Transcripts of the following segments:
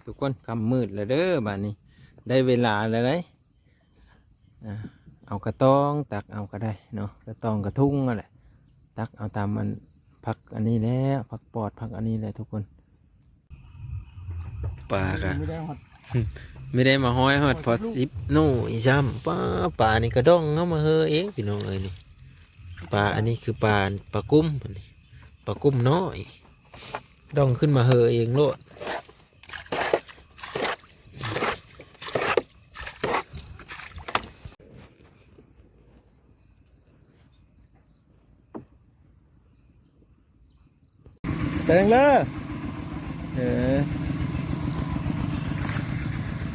ทุกคนคำมืดแล้วเด้อบ้านนี้ได้เวลาแล้วเลยเอากระตองตักเอาก็ได้เนาะกระตองกระทุ่งนั่นแหละตักเอาตามมันพักอันนี้แล้วพักปอดพักอันนี้เลยทุกคนปลากะไม่ได้มาห้อยหอดพอสิบโน่อีซ้ำปลานี่กระด้องเข้ามาเฮอเองพี่น้องเอ้ยนี่ปลาอันนี้คือปลากุ้มปลากุ้มน้อยด้องขึ้นมาเฮอเองโลดแตงเลย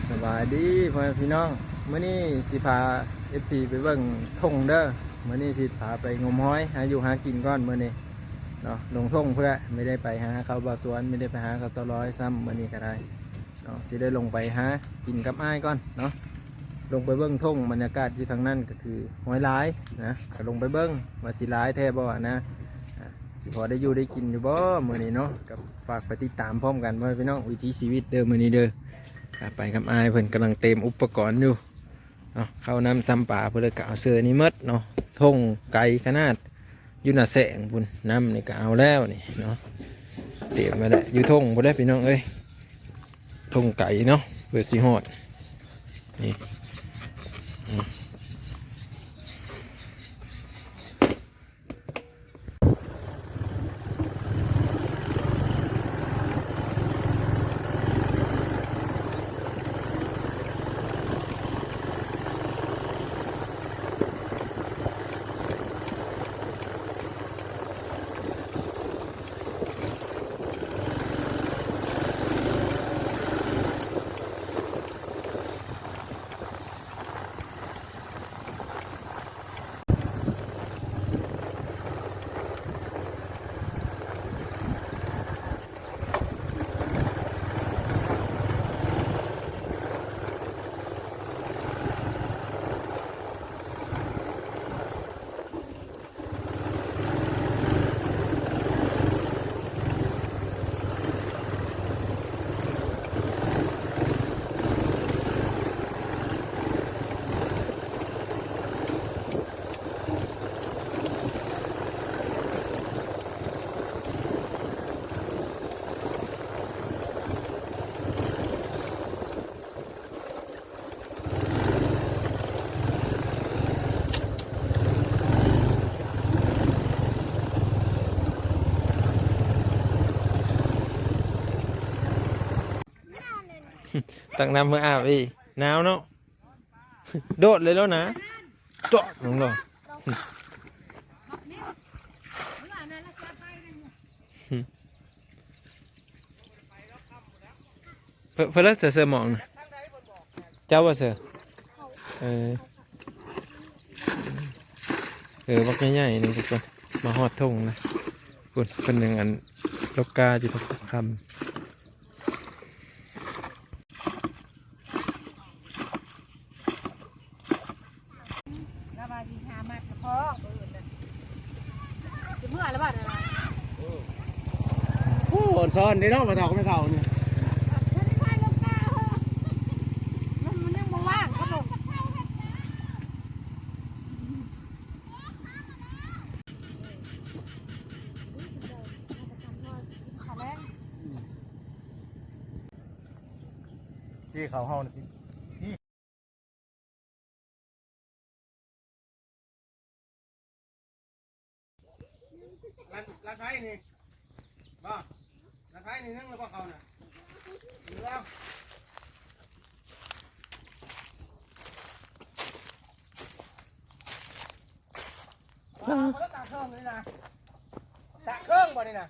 สบายดีพ่อพี่น้องมื้อนี้สิพา FC ไปเบิ่งทงเด้อมื้อนี้สิพาไปงมหอยหาอยู่หากินก่อนมื้อนี้เนาะลงทงเพื่อไม่ได้ไปหาเขาบ่อสวนไม่ได้ไปหาเขาสร้อยซ้ำมื้อนี้ก็ได้เนาะสิได้ลงไปหากินกับอ้ายก่อนเนาะลงไปเบิ่งทงบรรยากาศที่ทางนั้นก็คือหอยหลายนะก็ลงไปเบิ่งว่าสิหลายแท้บ่นะสิพอได้อยู่ได้กินอยู่บ่มื้อนี้เนาะกับฝากไปติดตามพร้อมกันพ่อพี่น้องวิถีชีวิตเด้อมื้อนี้เด้อไปกับอายเพิ่นกำลังเต็มอุปกรณ์อยู่เนาะเข้าน้ำซ้ำป่าเพื่อเลยกเอาเสื้อนี่มดเนาะทงไก่ขนาดอยู่หน้าแสงพุ่นน้ำนี่ก็เอาแล้วนี่เนาะเตรียมมาแล้วอยู่ทงบ่ได้พี่น้องเอ้ยทงไก่เนาะเพื่อสิฮอดนี่ ตักน้ำเมื่ออาบอีหนาวเนาะโดดเลยแล้วนะจ๊ะลงลงเพื่อเสือหมองเจ้าว่าเสือวักง่ายๆนี่ทุกคนมาหอดทงนะคุณเป็นหนึ่งอันลกกาจิตตคำเมื่อไรบ้างอะไรโอ้ซ้อนนี่เนาะมาถอกไม่เท่าเนี่ยมันยังมาว่างครับผมที่เขาห้องนี่ร้านไทยนี่บ้าร้านไทยนี่นั่งแล้วก็เขาน่ะแล้วตาเครื่องนี่นะตาเครื่องบ่นี่นะ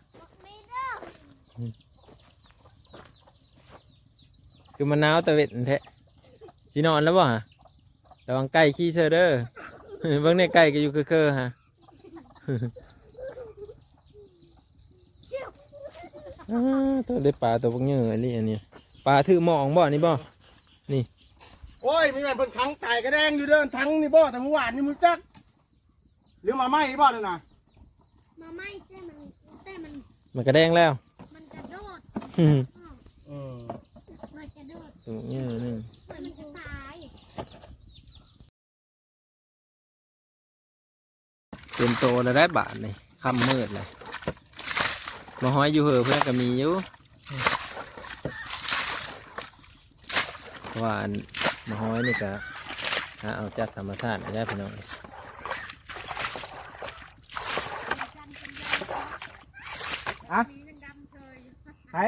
คือมันหนาวตะเวนแท้จีนอนแล้วบ่ฮะระวังไก่ขี้เชอเด้อบางในไก่ก็อยู่เคือฮะตัวเล็บปลาตัวพวกเนื้ออันนี้ปลาถือหมองบ่นี่บ่นี่โอ้ยมีแม่เพิ่นขังไก่กระแดงอยู่เด้อทั้งนี่บ่แต่เมื่อวานนี่มึงจักหรือมาไหมบ่นั่นน่ะมาไหมแต่มันกระแดงแล้วมันกระโดด ตรงนี้นึง มันจะตาย เป็นโตแล้วได้บาทเลยค่ำมืดเลยมาห้อยอยู่เหอะเพื่อนก็มีอยู่เพราะว่าอันมาห้อยนี่ก็หาเอาจากธรรมชาติได้พี่น้องอะใคร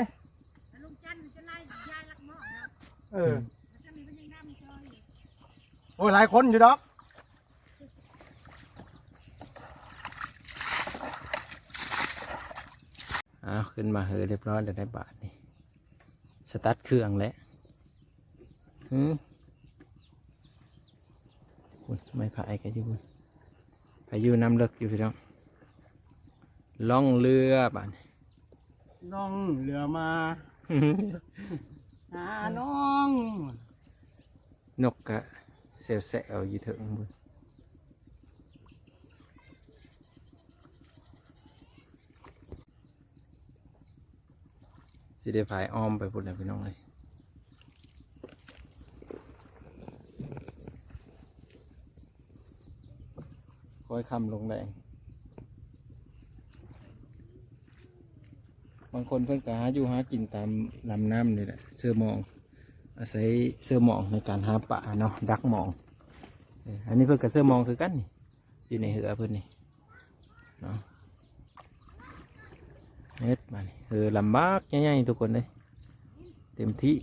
ลุงจันทร์จะไล่ยายลักหม้อนะ เออ แล้วถ้ามีมันยังดำเชย โอ้ยหลายคนอยู่ดอกอ้าวขึ้นมาเหอะเรียบร้อยแล้วได้บาทนี่สตาร์ทเครื่องแล้วคุณไม่พายกันอยู่คุณพายุน้ำเลิกอยู่พี่น้องล่องเรือบาน น้องเรือมาหาน้อง นกกะเซลเซลอยู่เถิงบุญสิได้พายอ้อมไปพุ่นแล้วพี่น้องเลยค่อยคำลงแรงบางคนเพิ่นก็หาอยู่หากินตามลำน้ำนี่แหละเสื้อหมองอาศัยเสื้อหมองในการหาปลาเนาะดักหมองอันนี้เพิ่นกับเสื้อหมองคือกันนี่อยู่ในเหือเพิ่นนี่เนาะเฮ็ดมานี่ลำบากใหญ่ๆทุกคนเลยเต็มที่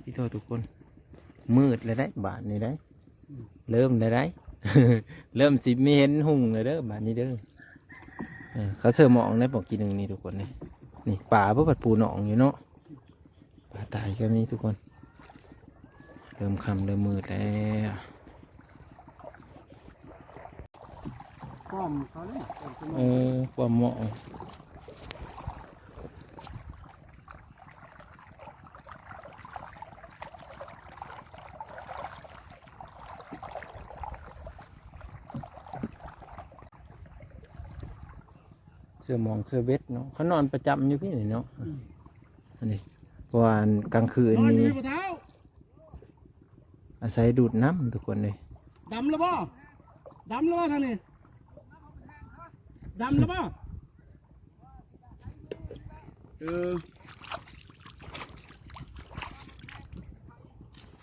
พี่โทษทุกคนมืดเลยได้บาทนี่ได้เริ่มเลยได้ เริ่มสิไม่เห็นหุ่งเลยเด้อบาทนี้เด้อเขาเสื้อหมองได้บอกกินหนึ่งนี่ทุกคนเลยนี่ป่าเพื่อผัดปูหนองอยู่เนาะป่าตายก็มีทุกคนเริ่มค่ำเริ่มมืดแล้ว ป้อมเขาเนี่ย ความเหมาะเสื้อหมองเสื้อเบ็ดเนาะเขานอนประจำอยู่พี่นี่เนาะอันนี้เพราะว่ากลางคืน นอนอยู่ นี่ ในปะเท้า อาศัยดูดน้ำทุกคนเลย ดำแล้วบ่ดำแล้วบ่ทางนี้ดำแล้วบ่เออ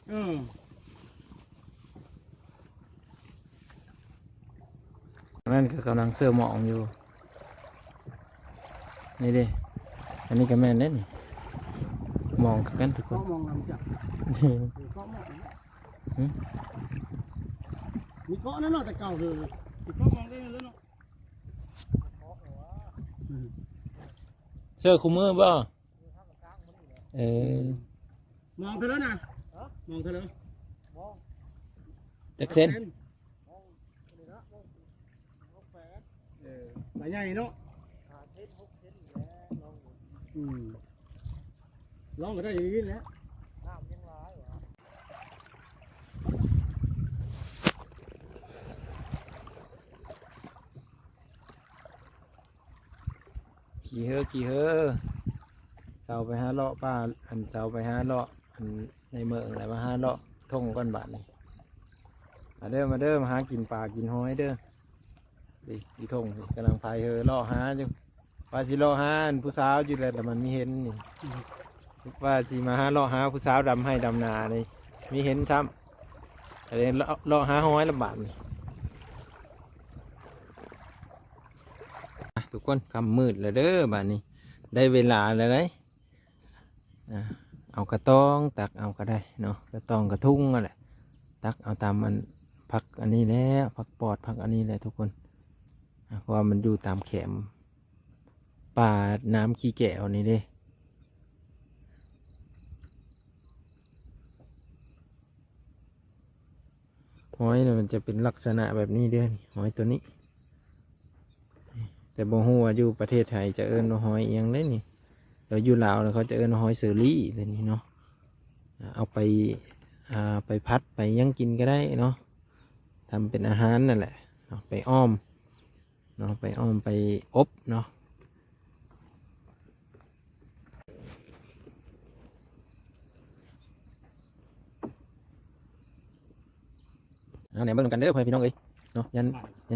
เออ นั่นคือกำลังเสื้อหมองอยู่นี่ดิอันนี้ก็แม่นเล่นมองกันทุกค ก็ น มองลำจับก็มองมีเกาะนั่นเนาะแต่เก่าเลยมีเกาะมองได้แล้วเนาะ เสื้อคุมมือบ่มองเธอแล้วนะมองเธอแล้ว จักเส้น หลายใหญ่เนาะลองก็ได้อย่างนี้แหละ ขี่เฮอขี่เฮอเสาไปหาเลาะป้าอันเสาไปหาเลาะอันในเมืองอะไรมาหาเลาะทงก้อนบาทนี่มาเด้อมาเด้อมาหากินปลากินหอยเด้อดิอีทงสิกำลังพายเฮอเลาะหาอยู่ว่าสิเลาะหาอันผู้สาวอยู่แล้วแต่มันมีเห็นนี่ว่าสิมาหาเลาะหาผู้สาวดำให้ดำนานี่มีเห็นซ้ำอะไรเลาะหาหอยลำบากนี่ทุกคนคำมืดแล้วเด้อบ้านนี้ได้เวลาแล้วได้เอากระตองตักเอาก็ได้เนาะกระตองกระทุ่งนั่นแหละตักเอาตามมันพักอันนี้แล้วพักปอดพักอันนี้แหละทุกคนเพราะว่ามันอยู่ตามแขมป่าน้ำขี้แก้วนี่เด้หอยเนี่ยมันจะเป็นลักษณะแบบนี้เด้อหอยตัวนี้แต่บ่ฮู้ว่าอยู่ประเทศไทยจะเอิ้นว่าหอยเอียงได้นี่เราอยู่ลาวแล้วเขาจะเอิ้นว่าหอยเซอรี่แบบนี้เนาะเอาไปพัดไปย่างกินก็ได้เนาะทำเป็นอาหารนั่นแหละเนาะไปอ้อมเนาะไปอ้อมไปอบเนาะ เอาแหนมเบิ่งกันเด้อพ่อพี่น้องเอ้ยเนาะยัน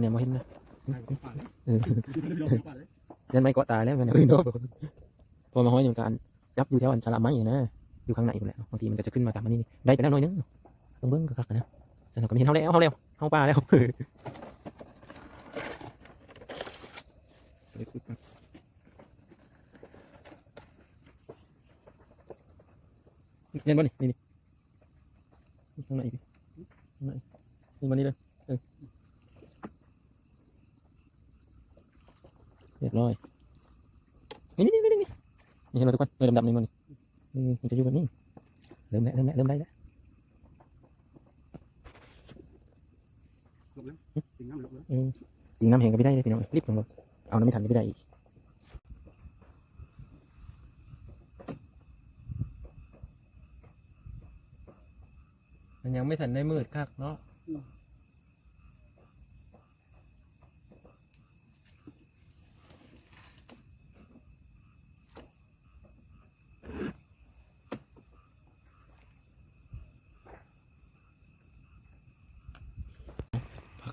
แหนมบ่เห็นนะเออยันไม่เกาะตายแล้วมันเอ้ยเนาะพอมาห้อยอย่างการยับอยู่แถวอันสลับไม้นะอยู่ข้างในอยู่แหละบางทีมันก็จะขึ้นมาตามมันนี่ได้ไปแล้วหน่อยนึงต้องเบิ่งก็คักนะสนุกก็มีเฮาแล้วเฮาปลาแล้วเห็นบ่นี่ข้างในนี่มานี่เลยเรียบร้อยนี่เห็นเราทุกคนเลยดำๆนี่มันมันจะอยู่แบบนี้เริ่มได้แล้วตีน้ำแห้งก็ไม่ได้เลยพี่น้องรีบลงรถเอาน้ำไม่ทันก็ไม่ได้อีกมันยังไม่ทันได้มืดคักเนาะ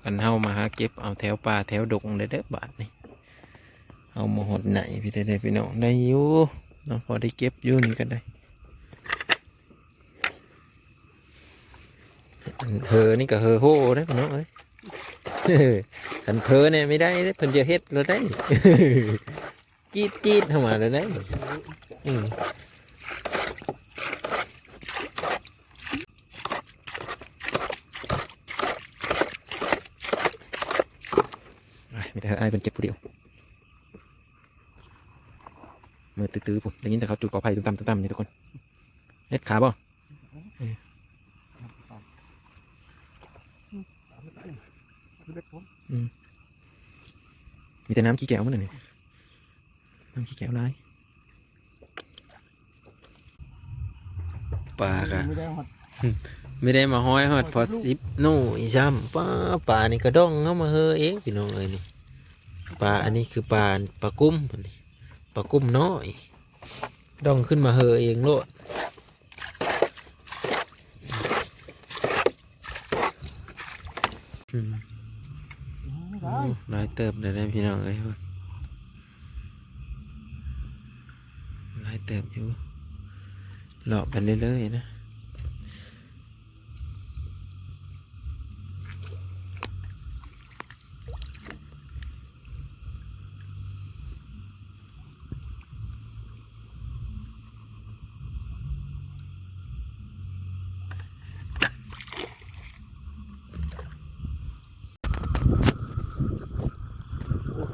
กันเฮามาหาเก็บเอาแถวป่าแถวดงเลยเด้อบาทนี่เอามาหดไหนพี่ได้พี่น้องได้อยู่น้องพอได้เก็บอยู่นี่ก็ได้เธอนี่ก็เฮอโฮได้พี่น้องเอ้ยขันเพอเนี่ยไม่ได้เพิ่นจะเฮ็ดเราได้จี๊ดเข้ามาเลยได้ไม่ได้ไอ้เป็นเก็บผู้เดียวมือตื้อๆผมได้ยินแต่เขาจุดกอไผ่ตุ้มๆนี่ทุกคนเน็ดขาบ่มีแต่น้ำขี้แก้วมันนี่น้ำขี้แก้วลายปลากะไม่ได้มาห้อยหอดพอสิบโน่อีซ้ำปลานี่กระด้องเข้ามาเฮอเองพี่น้องเอ้ยนี่ปลาอันนี้คือปลากุ้มปลากุ้มน้อยด้องขึ้นมาเฮอเองโลดลายเติบได้พี่น้องเอ้ยลายเติบอยู่หลอกกันเรื่อยๆนะ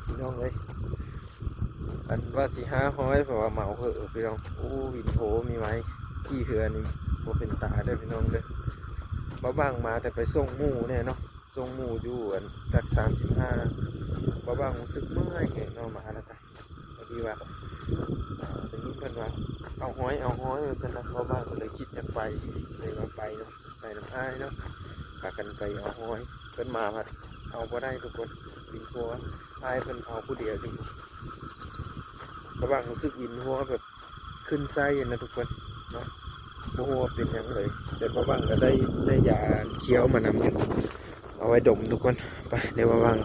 พี่น้องเลยอันว่าสิห้าห้อยเพราะว่าเมาเหอะพี่น้องโอ้วินโถมีไหมกี่เถื่อนี่บ่เป็นตาได้พี่น้องเลยบ้างมาแต่ไปส่งหมูเนี่ยเนาะส่งหมูอยู่อันจาก35บ้างรู้สึกเมื่อยเห็นเนาะมาแล้วกันพอดีว่าเป็นยิ่งเพิ่นว่าเอาห้อยเป็นนะบ้างก็เลยคิดอยากไปเลยว่าไปเนาะไปน้ำอ้ายเนาะพากันไปเอาห้อยเพิ่นมาพัดเอาบ่ได้ทุกคนวินโถอ้ายเพิ่นเอาผู้เดียวจริงบ้างรู้สึกวินหัวแบบขึ้นไส้นะทุกคนเนาะโอ้โหเป็นอย่างเลยเดี๋ยวบ้างก็ได้ยาเคี้ยวมานำอยู่เอาไว้ดมทุกคนไปเดี๋ยวบ้าง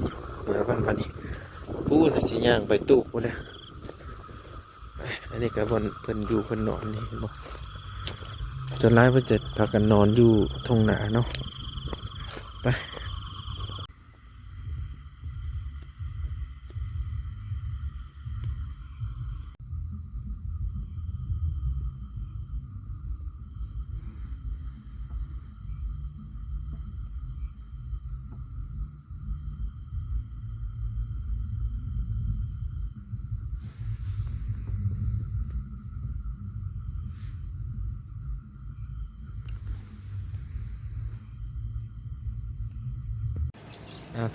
เหนือพันพันอีกพูดสิย่างไปตู้พูดเลยอันนี้ก็เพิ่นอยู่เพิ่นนอนนี่บอกจนร้ายเพิ่นจะพากันนอนอยู่ทงหนาเนาะไป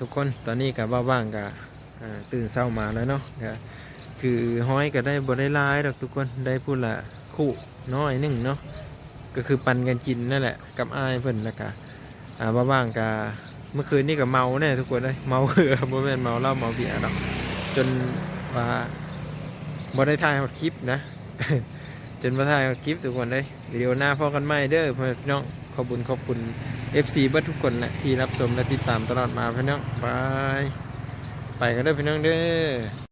ทุกคนตอนนี้กับว่างๆกับตื่นเช้ามาแล้วเนาะก็คือห้อยก็ได้บ่ได้ลายดอกทุกคนได้พูดละคู่น้อยหนึ่งเนาะก็คือปันกันกินนั่นแหละกับอ้ายเพิ่นแล้วก็ว่างๆกับเมื่อคืนนี่ก็เมาแน่ทุกคนเลยเมาเหือบ่แม่นเมาเหล้าเมาเบียร์ดอกจนว่าบ่ได้ถ่ายคลิปนะ จนบ่ถ่ายคลิปทุกคนเลยวิดีโอหน้าพอกันใหม่เด้อพี่น้องข ขอบคุญขอบคุณ FC เบิดทุกคนแหละที่รับชมและติดตามตลอดมาพี่น้องบายไปกันเด้อพี่น้องเด้อ